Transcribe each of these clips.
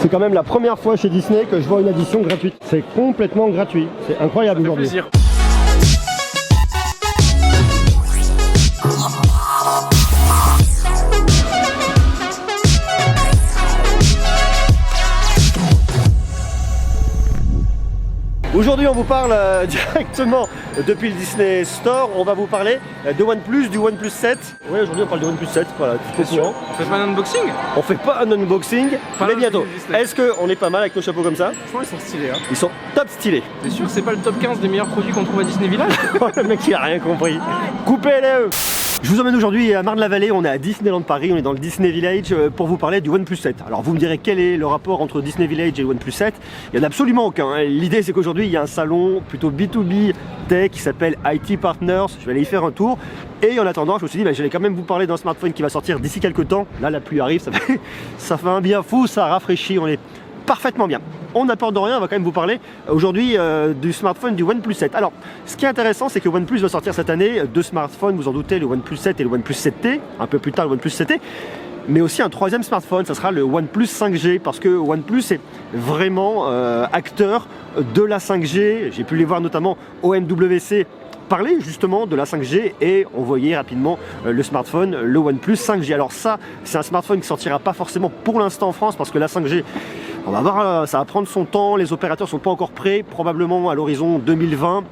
C'est quand même la première fois chez Disney que je vois une édition gratuite. C'est complètement gratuit. C'est incroyable aujourd'hui. Aujourd'hui, on vous parle directement depuis le Disney Store. On va vous parler de OnePlus, du OnePlus 7. Oui, aujourd'hui, on parle du OnePlus 7. Voilà, tout au courant. On fait pas un unboxing? On fait pas un unboxing, mais bientôt. Est-ce qu'on est pas mal avec nos chapeaux comme ça? Franchement, ils sont stylés. Hein. Ils sont top stylés. T'es sûr que c'est pas le top 15 des meilleurs produits qu'on trouve à Disney Village? Le mec, il a rien compris. Coupez les œufs. Je vous emmène aujourd'hui à Marne-la-Vallée, on est à Disneyland Paris, on est dans le Disney Village pour vous parler du OnePlus 7. Alors vous me direz quel est le rapport entre Disney Village et le OnePlus 7? Il n'y en a absolument aucun. L'idée c'est qu'aujourd'hui il y a un salon plutôt B2B tech qui s'appelle IT Partners, je vais aller y faire un tour. Et en attendant je me suis dit j'allais quand même vous parler d'un smartphone qui va sortir d'ici quelques temps. Là la pluie arrive, ça fait un bien fou, ça rafraîchit, on est parfaitement bien. On n'a peur de rien, on va quand même vous parler aujourd'hui du smartphone du OnePlus 7. Alors, ce qui est intéressant, c'est que OnePlus va sortir cette année deux smartphones, vous en doutez, le OnePlus 7 et le OnePlus 7T, un peu plus tard le OnePlus 7T, mais aussi un troisième smartphone, ça sera le OnePlus 5G, parce que OnePlus est vraiment acteur de la 5G. J'ai pu les voir notamment au MWC parler justement de la 5G et on voyait rapidement le smartphone, le OnePlus 5G. Alors ça, c'est un smartphone qui sortira pas forcément pour l'instant en France parce que la 5G, on va voir, ça va prendre son temps, les opérateurs sont pas encore prêts, probablement à l'horizon 2020.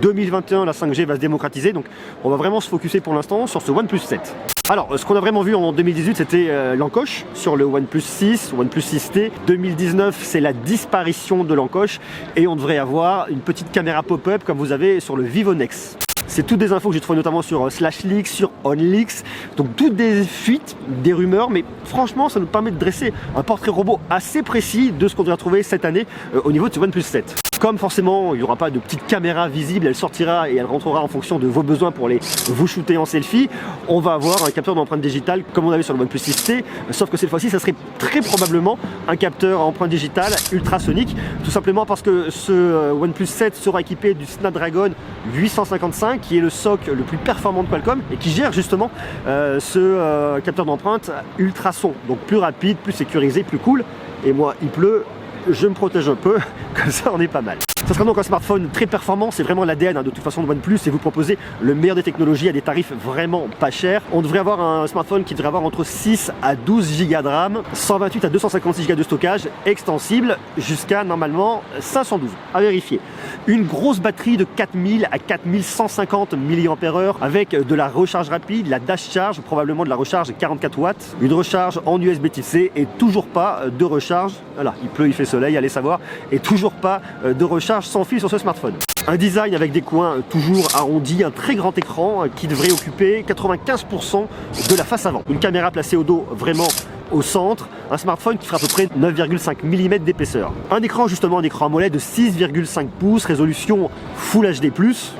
2021, la 5G va se démocratiser, donc on va vraiment se focuser pour l'instant sur ce OnePlus 7. Alors, ce qu'on a vraiment vu en 2018, c'était l'encoche sur le OnePlus 6, OnePlus 6T. 2019, c'est la disparition de l'encoche et on devrait avoir une petite caméra pop-up comme vous avez sur le Vivo Nex. C'est toutes des infos que j'ai trouvées notamment sur SlashLeaks, sur OnLeaks, donc toutes des fuites, des rumeurs, mais franchement ça nous permet de dresser un portrait robot assez précis de ce qu'on devrait trouver cette année au niveau de ce OnePlus 7. Comme forcément il n'y aura pas de petite caméra visible, elle sortira et elle rentrera en fonction de vos besoins pour vous shooter en selfie, on va avoir un capteur d'empreinte digitale comme on avait sur le OnePlus 6T, sauf que cette fois-ci ça serait très probablement un capteur à empreinte digitale ultrasonique, tout simplement parce que ce OnePlus 7 sera équipé du Snapdragon 855 qui est le socle le plus performant de Qualcomm et qui gère justement ce capteur d'empreinte ultrason, donc plus rapide, plus sécurisé, plus cool. Et moi il pleut, je me protège un peu, comme ça on est pas mal. Ça sera donc un smartphone très performant, c'est vraiment l'ADN de toute façon de OnePlus et vous proposer le meilleur des technologies à des tarifs vraiment pas chers. On devrait avoir un smartphone qui devrait avoir entre 6 à 12 Go de RAM, 128 à 256 Go de stockage, extensible jusqu'à normalement 512, à vérifier. Une grosse batterie de 4000 à 4150 mAh avec de la recharge rapide, la dash charge, probablement de la recharge 44 watts, une recharge en USB Type C et toujours pas de recharge, voilà, il pleut, il fait soleil, allez savoir, et toujours pas de recharge sans fil sur ce smartphone. Un design avec des coins toujours arrondis, un très grand écran qui devrait occuper 95% de la face avant. Une caméra placée au dos vraiment au centre, un smartphone qui fera à peu près 9,5 mm d'épaisseur. Un écran justement, un écran AMOLED de 6,5 pouces, résolution Full HD+,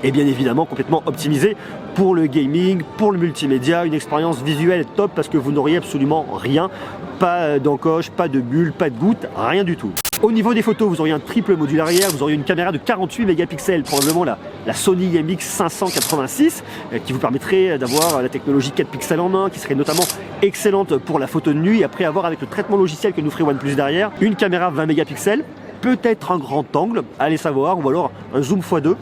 et bien évidemment complètement optimisé pour le gaming, pour le multimédia, une expérience visuelle top parce que vous n'auriez absolument rien, pas d'encoche, pas de bulle, pas de goutte, rien du tout. Au niveau des photos, vous auriez un triple module arrière, vous auriez une caméra de 48 mégapixels, probablement la Sony IMX586, qui vous permettrait d'avoir la technologie 4 pixels en 1, qui serait notamment excellente pour la photo de nuit, après avoir avec le traitement logiciel que nous ferait OnePlus derrière, une caméra 20 mégapixels, peut-être un grand angle, allez savoir, ou alors un zoom x2,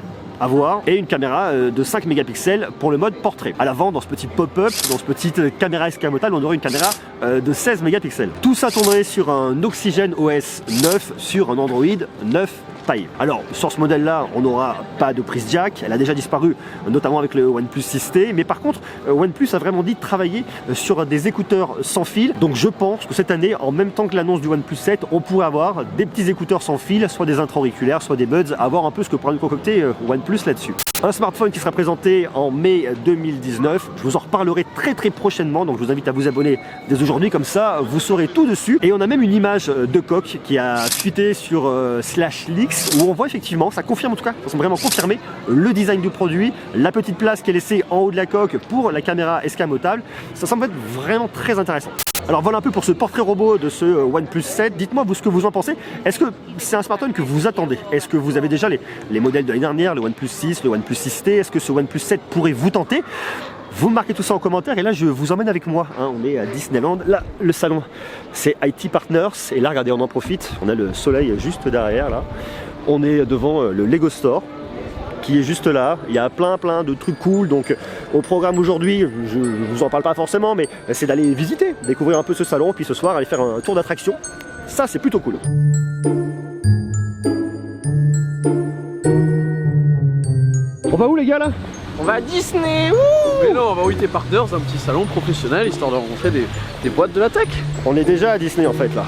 à voir, et une caméra de 5 mégapixels pour le mode portrait. À l'avant, dans ce petit pop-up, dans ce petite caméra escamotable, on aurait une caméra de 16 mégapixels. Tout ça tournerait sur un Oxygen OS 9, sur un Android 9 Pie. Alors, sur ce modèle-là, on n'aura pas de prise jack, elle a déjà disparu, notamment avec le OnePlus 6T, mais par contre, OnePlus a vraiment dit de travailler sur des écouteurs sans fil, donc je pense que cette année, en même temps que l'annonce du OnePlus 7, on pourrait avoir des petits écouteurs sans fil, soit des intra-auriculaires, soit des buds, à voir un peu ce que pourra nous concocter OnePlus là-dessus. Un smartphone qui sera présenté en mai 2019, je vous en reparlerai très prochainement, donc je vous invite à vous abonner dès aujourd'hui, comme ça vous saurez tout dessus. Et on a même une image de coque qui a fuité sur SlashLeaks, où on voit effectivement, ça confirme en tout cas, ça semble vraiment confirmer le design du produit, la petite place qui est laissée en haut de la coque pour la caméra escamotable, ça semble être vraiment très intéressant. Alors voilà un peu pour ce portrait robot de ce OnePlus 7. Dites-moi vous ce que vous en pensez. Est-ce que c'est un smartphone que vous attendez? Est-ce que vous avez déjà les modèles de l'année dernière, le OnePlus 6, le OnePlus 6T? Est-ce que ce OnePlus 7 pourrait vous tenter? Vous marquez tout ça en commentaire et là je vous emmène avec moi. Hein. On est à Disneyland. Là, le salon, c'est IT Partners. Et là, regardez, on en profite. On a le soleil juste derrière là. On est devant le Lego Store qui est juste là. Il y a plein de trucs cool. Donc au programme aujourd'hui, je vous en parle pas forcément, mais c'est d'aller visiter, découvrir un peu ce salon, puis ce soir aller faire un tour d'attraction. Ça, c'est plutôt cool. On va où les gars là? On va à Disney. Mais non, on va au IT Partners, un petit salon professionnel, histoire de rencontrer des boîtes de la tech. On est déjà à Disney en fait là.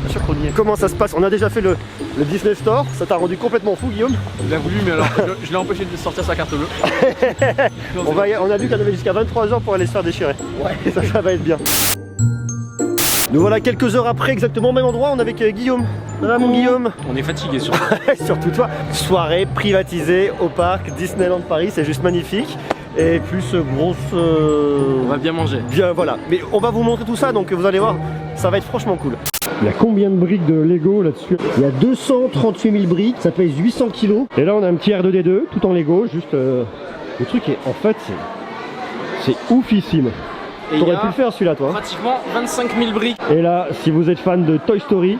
Bien sûr qu'on y est. Comment ça se passe? On a déjà fait le Disney Store, ça t'a rendu complètement fou Guillaume? Il a voulu, mais alors je l'ai empêché de sortir sa carte bleue. On a vu qu'elle avait jusqu'à 23 heures pour aller se faire déchirer. Ouais, ça va être bien. Nous voilà quelques heures après, exactement au même endroit, on est avec Guillaume. Voilà mon Guillaume. On est fatigué surtout. Surtout toi. Soirée privatisée au parc Disneyland Paris, c'est juste magnifique. Et plus grosse... On va bien manger. Bien, voilà. Mais on va vous montrer tout ça, donc vous allez voir, ça va être franchement cool. Il y a combien de briques de Lego là-dessus? Il y a 238 000 briques, ça pèse 800 kg. Et là on a un petit R2D2, tout en Lego, juste... Le truc est, en fait, c'est oufissime. T'aurais pu le faire celui-là toi. Pratiquement 25 000 briques. Et là, si vous êtes fan de Toy Story,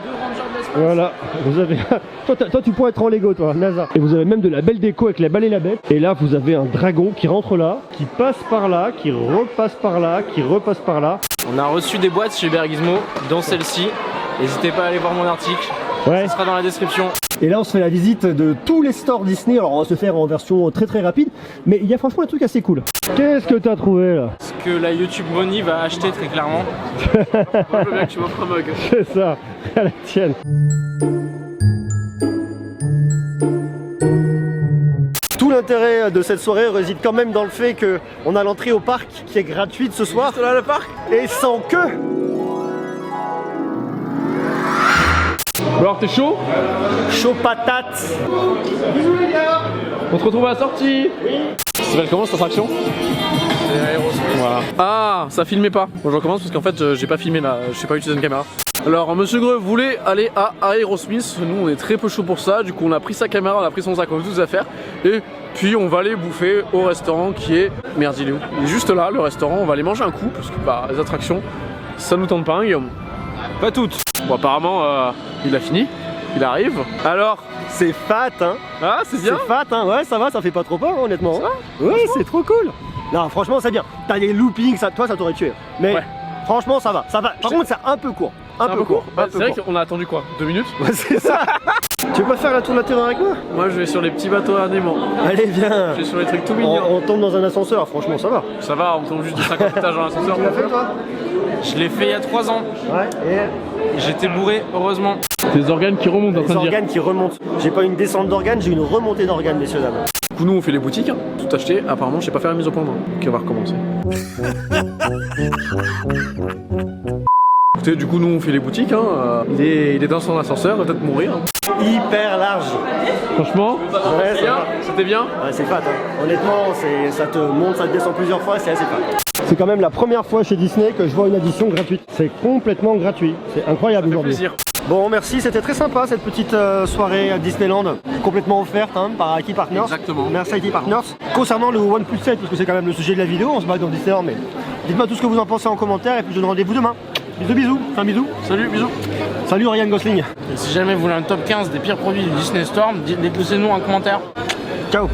voilà, vous avez... toi tu pourrais être en Lego toi, NASA. Et vous avez même de la belle déco avec la Belle et la Bête. Et là vous avez un dragon qui rentre là, qui passe par là, qui repasse par là, qui repasse par là. On a reçu des boîtes chez Uber Gizmo, dont celle-ci. N'hésitez pas à aller voir mon article, Ouais. ça sera dans la description. Et là on se fait la visite de tous les stores Disney. Alors on va se faire en version très rapide, mais il y a franchement des trucs assez cool. Qu'est-ce que t'as trouvé là? Ce que la YouTube Money va acheter très clairement. Moi je veux bien que tu m'offres un mug. C'est ça, à la tienne. Tout l'intérêt de cette soirée réside quand même dans le fait qu'on a l'entrée au parc qui est gratuite ce soir. Juste là le parc. Et sans queue. Bon alors t'es chaud? Chaud patate. On se retrouve à la sortie. Ça s'appelle comment cette attraction? Voilà. Ah, ça filmait pas. Bon, je recommence parce qu'en fait, j'ai pas filmé là, je sais pas utiliser une caméra. Alors, Monsieur Greux voulait aller à Aerosmith. Nous, on est très peu chaud pour ça. Du coup, on a pris sa caméra, on a pris son sac, on a toutes ses affaires. Et puis, on va aller bouffer au restaurant qui est. Merde, il est où? Il est juste là, le restaurant. On va aller manger un coup parce que bah, les attractions, ça nous tente pas, hein, Guillaume? Pas toutes. Bon, apparemment, il a fini. Il arrive. Alors. C'est fat, hein. Ah, c'est bien. C'est fat, hein. Ouais, ça va, ça fait pas trop peur, honnêtement. Ça va, ouais, c'est trop cool. Non, franchement, c'est bien. T'as des loopings, ça, toi, ça t'aurait tué. Mais ouais. Franchement, ça va. Ça va. Par contre, c'est un peu court. Un peu court. Bah, c'est vrai qu'on a attendu quoi? 2 minutes? Ouais, c'est ça. Tu veux pas faire la tour de la Terre avec moi? Moi, je vais sur les petits bateaux à Nemo. Allez, viens. Je vais sur les trucs tout mignons. On tombe dans un ascenseur, franchement, ça va. Ça va, on tombe juste de 50 étages dans l'ascenseur. Tu l'as fait, toi? Je l'ai fait il y a 3 ans. Ouais, et J'étais bourré, heureusement. Des organes qui remontent, les organes qui remontent. J'ai pas une descente d'organes, j'ai une remontée d'organes, messieurs dames. Du coup, nous, on fait les boutiques, hein. Tout acheté. Apparemment, je sais pas faire la mise au point. Donc, on va recommencer. Écoutez, du coup, nous, on fait les boutiques. Hein. Il est dans son ascenseur, il va peut-être mourir. Hein. Hyper large. Franchement, Ouais, c'est bien. C'était bien. Ouais, c'est fat, hein. Honnêtement, ça te monte, ça te descend plusieurs fois, c'est assez fat. C'est quand même la première fois chez Disney que je vois une addition gratuite. C'est complètement gratuit. C'est incroyable aujourd'hui. Plaisir. Bon, merci, c'était très sympa cette petite soirée à Disneyland, complètement offerte hein, par IT Partners. Exactement. Merci IT Partners. Concernant le OnePlus 7, parce que c'est quand même le sujet de la vidéo, on se bat dans Disneyland, mais dites-moi tout ce que vous en pensez en commentaire et puis je vous donne rendez-vous demain. Bisous, un bisou. Salut, bisous. Salut Ryan Gosling. Et si jamais vous voulez un top 15 des pires produits du Disney Store, dites-le nous en commentaire. Ciao.